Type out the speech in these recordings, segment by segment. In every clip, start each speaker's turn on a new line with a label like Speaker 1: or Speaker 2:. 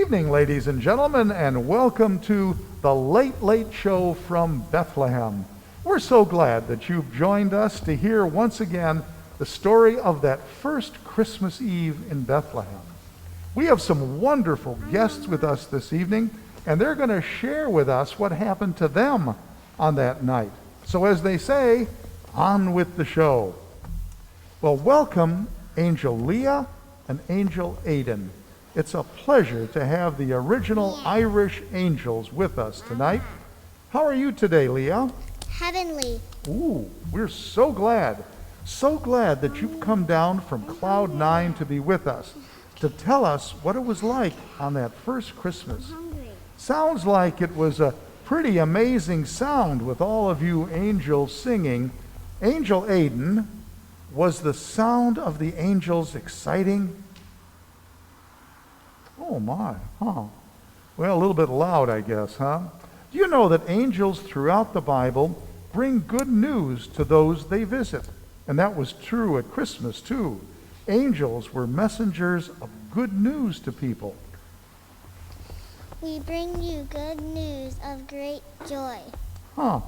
Speaker 1: evening, ladies and gentlemen, and welcome to the Late Late Show from Bethlehem. We're so glad that you've joined us to hear once again the story of that first Christmas Eve in Bethlehem. We have some wonderful guests with us this evening, and they're going to share with us what happened to them on that night. So as they say, on with the show. Well, welcome Angel Leah and Angel Aiden. It's a pleasure to have the original Irish angels with us tonight. How are you today, Leah?
Speaker 2: Heavenly.
Speaker 1: Ooh, we're so glad that you've come down from Cloud 9 to be with us, to tell us what it was like on that first Christmas. Sounds like it was a pretty amazing sound with all of you angels singing. Angel Aiden, was the sound of the angels exciting? Oh my, huh? Well, a little bit loud, I guess, huh? Do you know that angels throughout the Bible bring good news to those they visit? And that was true at Christmas, too. Angels were messengers of good news to people.
Speaker 2: We bring you good news of great joy.
Speaker 1: Huh.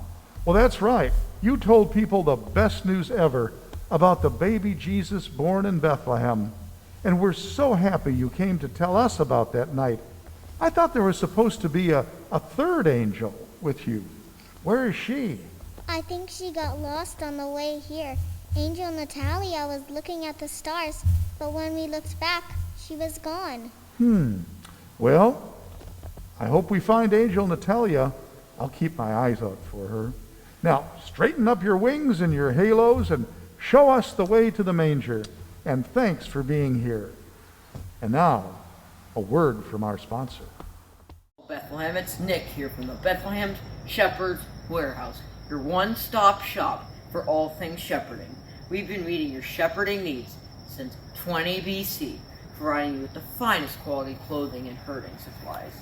Speaker 1: Well, that's right. You told people the best news ever about the baby Jesus born in Bethlehem. And we're so happy you came to tell us about that night. I thought there was supposed to be a third angel with you. Where is she?
Speaker 2: I think she got lost on the way here. Angel Natalia was looking at the stars, but when we looked back, she was gone.
Speaker 1: Well, I hope we find Angel Natalia. I'll keep my eyes out for her. Now, straighten up your wings and your halos and show us the way to the manger. And thanks for being here. And now, a word from our sponsor.
Speaker 3: Bethlehem, it's Nick here from the Bethlehem Shepherd's Warehouse, your one-stop shop for all things shepherding. We've been meeting your shepherding needs since 20 BC, providing you with the finest quality clothing and herding supplies.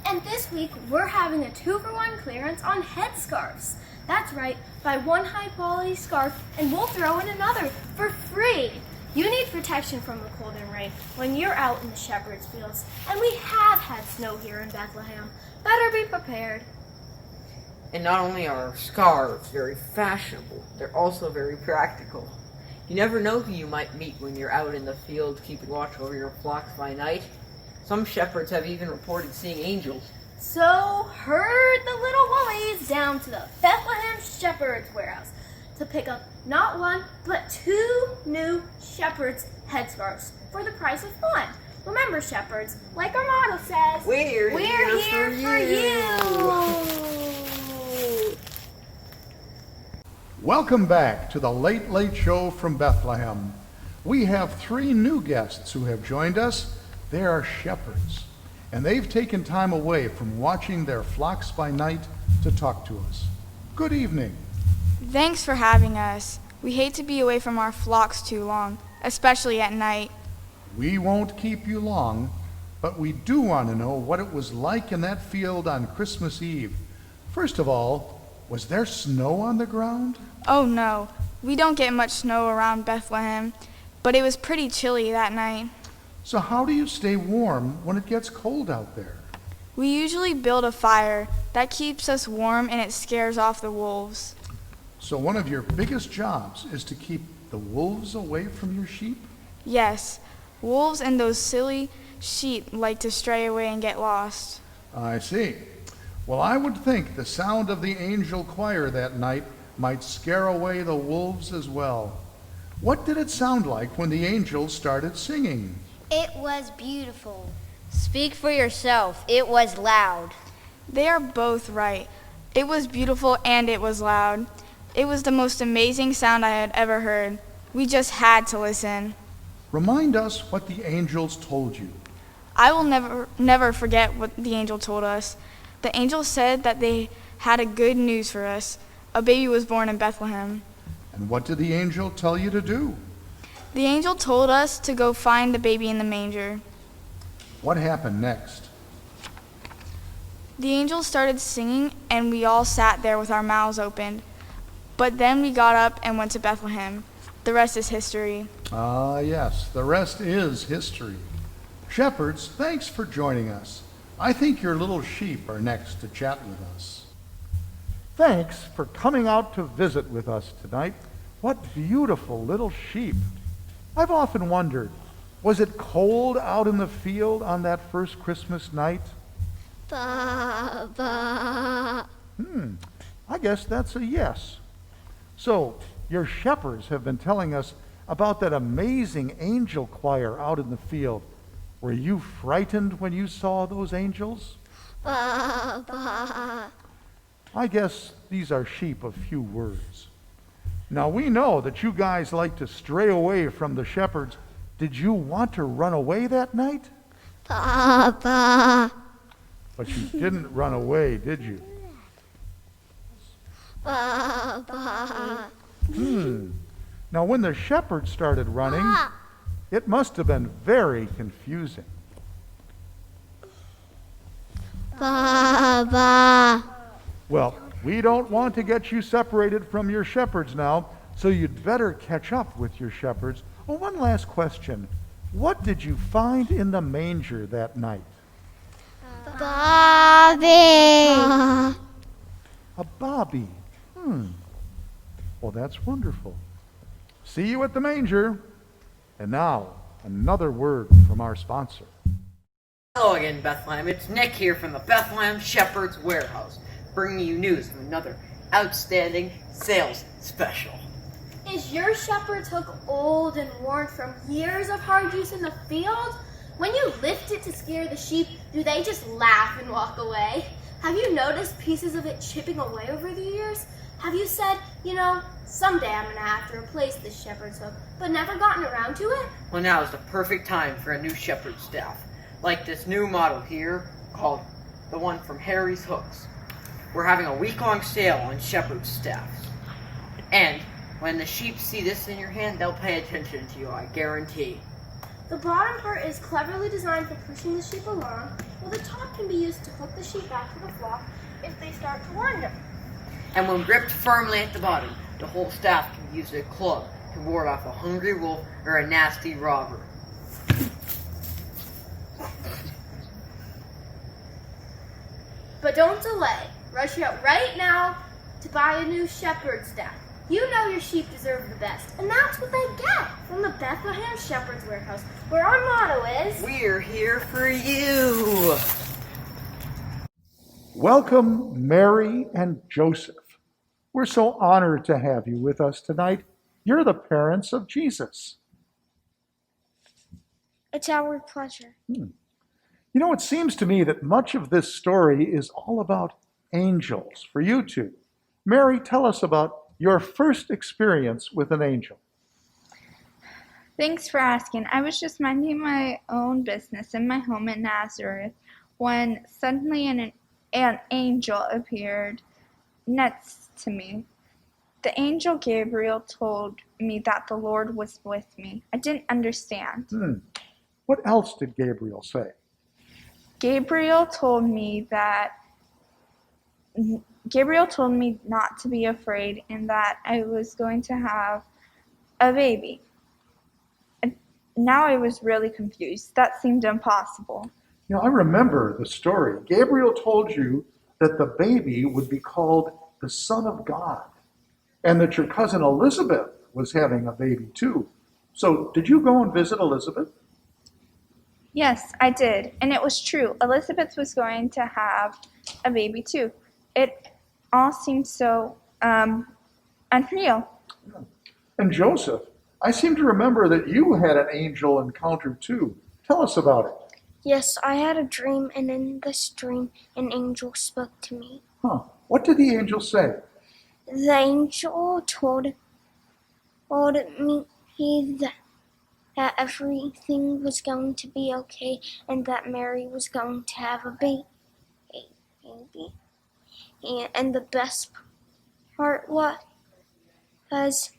Speaker 4: And this week, we're having a 2-for-1 clearance on headscarves. That's right, buy one high-quality scarf and we'll throw in another for free. You need protection from the cold and rain when you're out in the shepherd's fields, and we have had snow here in Bethlehem. Better be prepared.
Speaker 3: And not only are our scarves very fashionable, they're also very practical. You never know who you might meet when you're out in the field keeping watch over your flocks by night. Some shepherds have even reported seeing angels.
Speaker 4: So herd the little woolies down to the Bethlehem Shepherd's Warehouse to pick up not one, but 2 new shepherd's headscarves for the price of 1. Remember, shepherds, like our motto says,
Speaker 3: We're
Speaker 4: here for you.
Speaker 1: Welcome back to the Late Late Show from Bethlehem. We have 3 new guests who have joined us. They are shepherds, and they've taken time away from watching their flocks by night to talk to us. Good evening.
Speaker 5: Thanks for having us. We hate to be away from our flocks too long, especially at night.
Speaker 1: We won't keep you long, but we do want to know what it was like in that field on Christmas Eve. First of all, was there snow on the ground?
Speaker 5: Oh no, we don't get much snow around Bethlehem, but it was pretty chilly that night.
Speaker 1: So how do you stay warm when it gets cold out there?
Speaker 5: We usually build a fire that keeps us warm and it scares off the wolves.
Speaker 1: So one of your biggest jobs is to keep the wolves away from your sheep?
Speaker 5: Yes, wolves and those silly sheep like to stray away and get lost.
Speaker 1: I see. Well, I would think the sound of the angel choir that night might scare away the wolves as well. What did it sound like when the angels started singing?
Speaker 2: It was beautiful.
Speaker 6: Speak for yourself. It was loud.
Speaker 5: They are both right. It was beautiful and it was loud. It was the most amazing sound I had ever heard. We just had to listen.
Speaker 1: Remind us what the angels told you.
Speaker 5: I will never forget what the angel told us. The angel said that they had a good news for us. A baby was born in Bethlehem.
Speaker 1: And what did the angel tell you to do?
Speaker 5: The angel told us to go find the baby in the manger.
Speaker 1: What happened next?
Speaker 5: The angel started singing and we all sat there with our mouths opened. But then we got up and went to Bethlehem. The rest is history.
Speaker 1: Ah, yes, the rest is history. Shepherds, thanks for joining us. I think your little sheep are next to chat with us. Thanks for coming out to visit with us tonight. What beautiful little sheep. I've often wondered, was it cold out in the field on that first Christmas night?
Speaker 2: Ba, ba.
Speaker 1: I guess that's a yes. So, your shepherds have been telling us about that amazing angel choir out in the field. Were you frightened when you saw those angels?
Speaker 2: Ba, ba.
Speaker 1: I guess these are sheep of few words. Now, we know that you guys like to stray away from the shepherds. Did you want to run away that night?
Speaker 2: Ba, ba.
Speaker 1: But you didn't run away, did you?
Speaker 2: Ba, ba.
Speaker 1: Now, when the shepherds started running, it must have been very confusing.
Speaker 2: Ba, ba.
Speaker 1: Well, we don't want to get you separated from your shepherds now, so you'd better catch up with your shepherds. Oh, one last question. What did you find in the manger that night?
Speaker 2: Bobby.
Speaker 1: A bobby. Well, that's wonderful. See you at the manger. And now, another word from our sponsor.
Speaker 3: Hello again, Bethlehem. It's Nick here from the Bethlehem Shepherd's Warehouse, bringing you news of another outstanding sales special.
Speaker 4: Is your shepherd's hook old and worn from years of hard use in the field? When you lift it to scare the sheep, do they just laugh and walk away? Have you noticed pieces of it chipping away over the years? Have you said, someday I'm going to have to replace this shepherd's hook, but never gotten around to it?
Speaker 3: Well, now is the perfect time for a new shepherd staff, like this new model here, called the one from Harry's Hooks. We're having a week-long sale on shepherd staffs. And when the sheep see this in your hand, they'll pay attention to you, I guarantee.
Speaker 4: The bottom part is cleverly designed for pushing the sheep along, while the top can be used to hook the sheep back to the flock if they start to wander.
Speaker 3: And when gripped firmly at the bottom, the whole staff can use a club to ward off a hungry wolf or a nasty robber.
Speaker 4: But don't delay. Rush out right now to buy a new shepherd staff. You know your sheep deserve the best, and that's what they get from the Bethlehem Shepherd's Warehouse, where our motto is,
Speaker 3: We're here for you.
Speaker 1: Welcome, Mary and Joseph. We're so honored to have you with us tonight. You're the parents of Jesus.
Speaker 2: It's our pleasure.
Speaker 1: It seems to me that much of this story is all about angels for you two. Mary, tell us about your first experience with an angel.
Speaker 5: Thanks for asking. I was just minding my own business in my home in Nazareth when suddenly an angel appeared next to me. The angel Gabriel told me that the Lord was with me. I didn't understand.
Speaker 1: What else did Gabriel say?
Speaker 5: Gabriel told me not to be afraid and that I was going to have a baby. And now I was really confused. That seemed impossible.
Speaker 1: I remember the story. Gabriel told you that the baby would be called the Son of God, and that your cousin Elizabeth was having a baby too. So did you go and visit Elizabeth?
Speaker 5: Yes, I did. And it was true. Elizabeth was going to have a baby too. It all seemed so unreal.
Speaker 1: And Joseph, I seem to remember that you had an angel encounter too. Tell us about it.
Speaker 2: Yes, I had a dream, and in this dream, an angel spoke to me.
Speaker 1: What did the angel say?
Speaker 2: The angel told me that everything was going to be okay, and that Mary was going to have a baby. And the best part was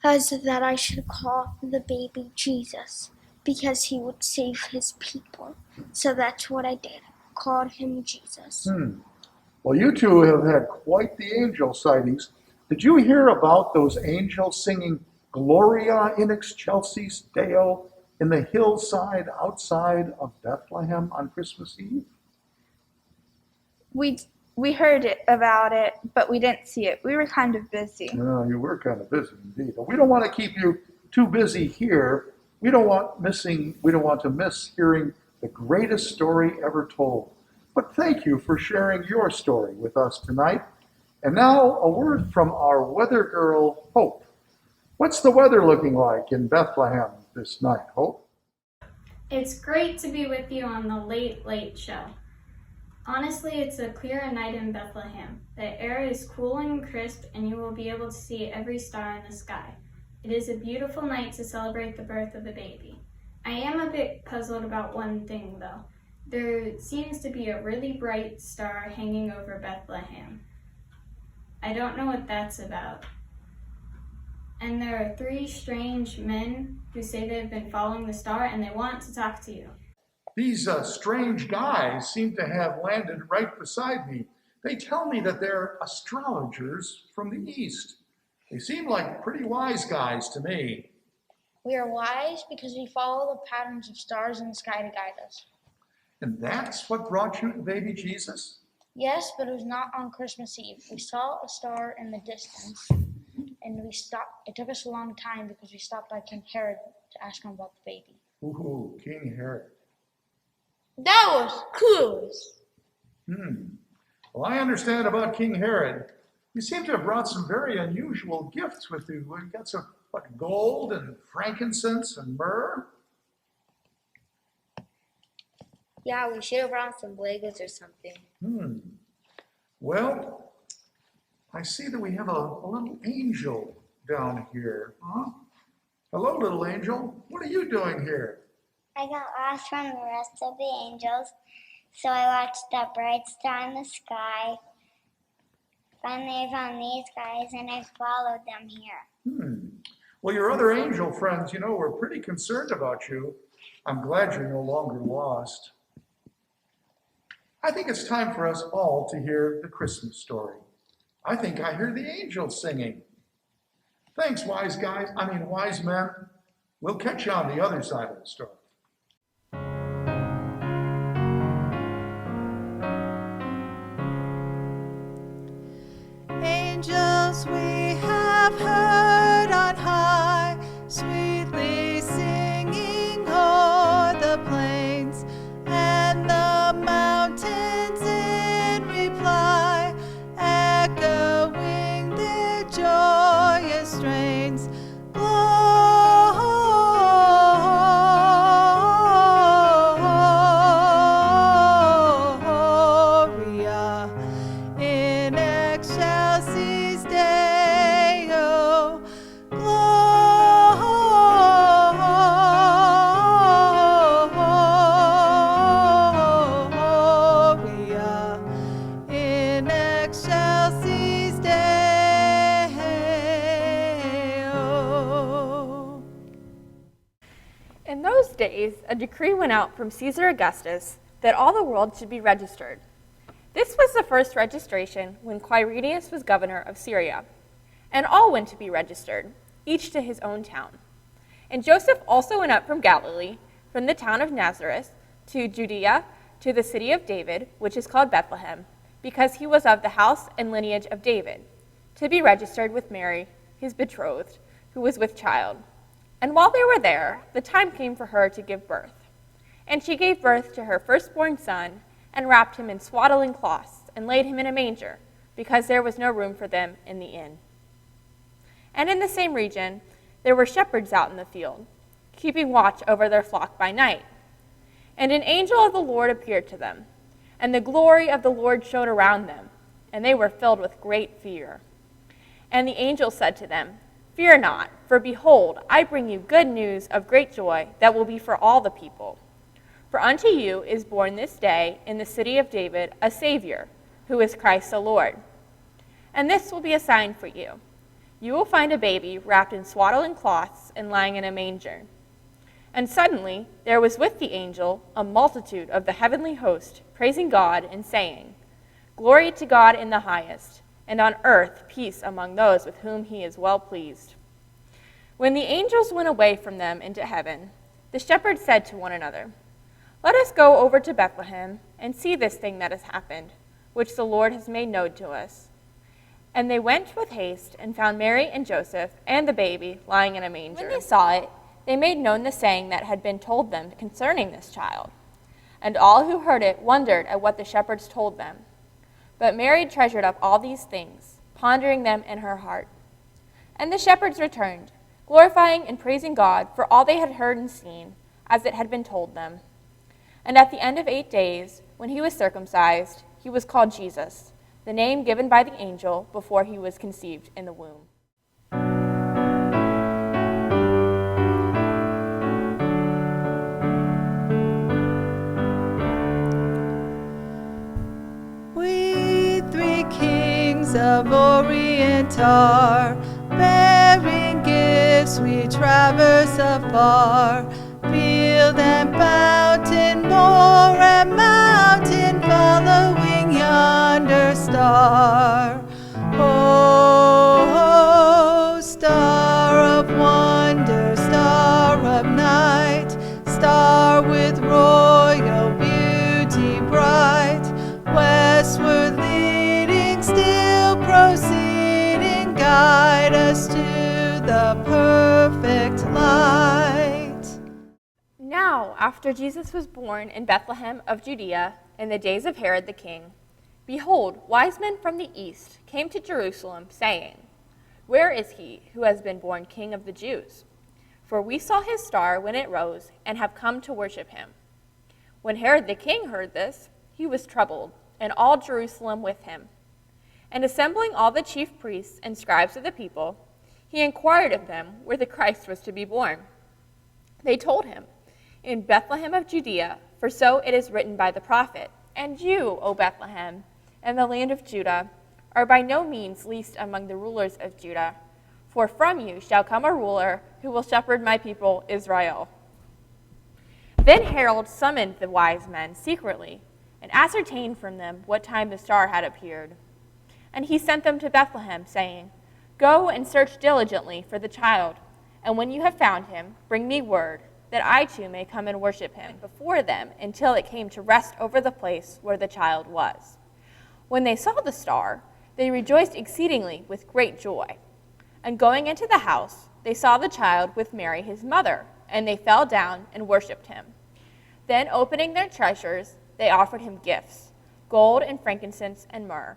Speaker 2: that I should call the baby Jesus, because he would save his people. So that's what I did. Called him Jesus.
Speaker 1: Well, you two have had quite the angel sightings. Did you hear about those angels singing Gloria in excelsis Deo in the hillside outside of Bethlehem on Christmas Eve?
Speaker 5: We heard about it, but we didn't see it. We were kind of busy.
Speaker 1: No, you were kind of busy indeed. But we don't want to keep you too busy here. We don't want to miss hearing the greatest story ever told. But thank you for sharing your story with us tonight. And now a word from our weather girl, Hope. What's the weather looking like in Bethlehem this night, Hope?
Speaker 7: It's great to be with you on the Late Late Show. Honestly, it's a clear night in Bethlehem. The air is cool and crisp, and you will be able to see every star in the sky. It is a beautiful night to celebrate the birth of the baby. I am a bit puzzled about one thing, though. There seems to be a really bright star hanging over Bethlehem. I don't know what that's about. And there are 3 strange men who say they've been following the star and they want to talk to you.
Speaker 1: These strange guys seem to have landed right beside me. They tell me that they're astrologers from the East. They seem like pretty wise guys to me.
Speaker 6: We are wise because we follow the patterns of stars in the sky to guide us.
Speaker 1: And that's what brought you to baby Jesus?
Speaker 6: Yes, but it was not on Christmas Eve. We saw a star in the distance, and we stopped. It took us a long time because we stopped by King Herod to ask him about the baby.
Speaker 1: Ooh, King Herod.
Speaker 6: That was cool.
Speaker 1: Well, I understand about King Herod. You seem to have brought some very unusual gifts with you. You got some, gold and frankincense and myrrh?
Speaker 6: Yeah, we should have brought some Legos or something.
Speaker 1: Well, I see that we have a little angel down here. Huh? Hello, little angel. What are you doing here?
Speaker 2: I got lost from the rest of the angels, so I watched that bright star in the sky. Finally, I found these guys, and I followed them here.
Speaker 1: Well, your other angel friends, were pretty concerned about you. I'm glad you're no longer lost. I think it's time for us all to hear the Christmas story. I think I hear the angels singing. Thanks, wise men. We'll catch you on the other side of the story.
Speaker 8: Angels we have heard on high, sweetly singing o'er the plains and the mountains in reply, echoing their joyous strains. Gloria in excelsis Deo. Gloria in excelsis Deo.
Speaker 9: In those days, a decree went out from Caesar Augustus that all the world should be registered. This was the first registration when Quirinius was governor of Syria, and all went to be registered, each to his own town. And Joseph also went up from Galilee, from the town of Nazareth, to Judea, to the city of David, which is called Bethlehem, because he was of the house and lineage of David, to be registered with Mary, his betrothed, who was with child. And while they were there, the time came for her to give birth. And she gave birth to her firstborn son, and wrapped him in swaddling cloths, and laid him in a manger, because there was no room for them in the inn. And in the same region there were shepherds out in the field, keeping watch over their flock by night. And an angel of the Lord appeared to them, and the glory of the Lord shone around them, and they were filled with great fear. And the angel said to them, "Fear not, for behold, I bring you good news of great joy that will be for all the people. For unto you is born this day in the city of David a Savior, who is Christ the Lord. And this will be a sign for you. You will find a baby wrapped in swaddling cloths and lying in a manger." And suddenly there was with the angel a multitude of the heavenly host, praising God and saying, "Glory to God in the highest, and on earth peace among those with whom he is well pleased." When the angels went away from them into heaven, the shepherds said to one another, "Let us go over to Bethlehem and see this thing that has happened, which the Lord has made known to us." And they went with haste and found Mary and Joseph and the baby lying in a manger. When they saw it, they made known the saying that had been told them concerning this child. And all who heard it wondered at what the shepherds told them. But Mary treasured up all these things, pondering them in her heart. And the shepherds returned, glorifying and praising God for all they had heard and seen, as it had been told them. And at the end of 8 days, when he was circumcised, he was called Jesus, the name given by the angel before he was conceived in the womb.
Speaker 8: We three kings of Orient are, bearing gifts we traverse afar, field and mountain, moor and mountain, following yonder star. Oh, star of wonder, star of night, star with royal beauty bright, westward leading, still proceeding, guide us to the perfect light.
Speaker 9: Now, after Jesus was born in Bethlehem of Judea in the days of Herod the king, behold, wise men from the east came to Jerusalem, saying, "Where is he who has been born King of the Jews? For we saw his star when it rose, and have come to worship him." When Herod the king heard this, he was troubled, and all Jerusalem with him. And assembling all the chief priests and scribes of the people, he inquired of them where the Christ was to be born. They told him, "In Bethlehem of Judea, for so it is written by the prophet, And you, O Bethlehem, in the land of Judah, are by no means least among the rulers of Judah, for from you shall come a ruler who will shepherd my people Israel." Then Herod summoned the wise men secretly, and ascertained from them what time the star had appeared. And he sent them to Bethlehem, saying, "Go and search diligently for the child, and when you have found him, bring me word, that I too may come and worship him before them until it came to rest over the place where the child was." When they saw the star, they rejoiced exceedingly with great joy. And going into the house, they saw the child with Mary his mother, and they fell down and worshipped him. Then opening their treasures, they offered him gifts, gold and frankincense and myrrh.